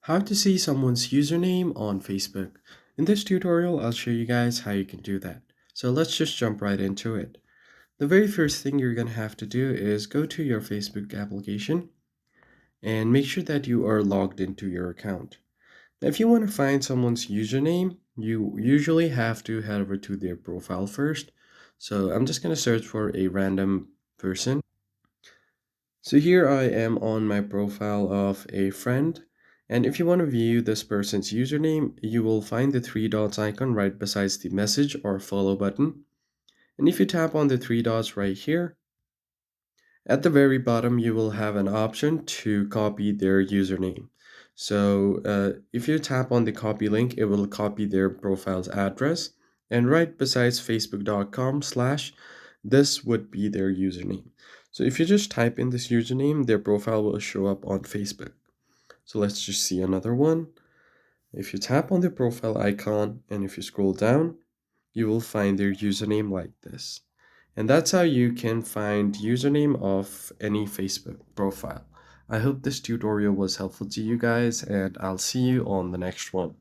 How to see someone's username on Facebook. In this tutorial, I'll show you guys how you can do that. So let's just jump right into it. The very first thing you're going to have to do is go to your Facebook application and make sure that you are logged into your account. Now, if you want to find someone's username, you usually have to head over to their profile first. So I'm just going to search for a random person. So here I am on my profile of a friend. And if you want to view this person's username, you will find the three dots icon right besides the message or follow button. And if you tap on the three dots right here, at the very bottom, you will have an option to copy their username. So if you tap on the copy link, it will copy their profile's address. And right besides facebook.com/, this would be their username. So if you just type in this username, their profile will show up on Facebook. So let's just see another one. If you tap on the profile icon and if you scroll down, you will find their username like this. And that's how you can find username of any Facebook profile. I hope this tutorial was helpful to you guys, and I'll see you on the next one.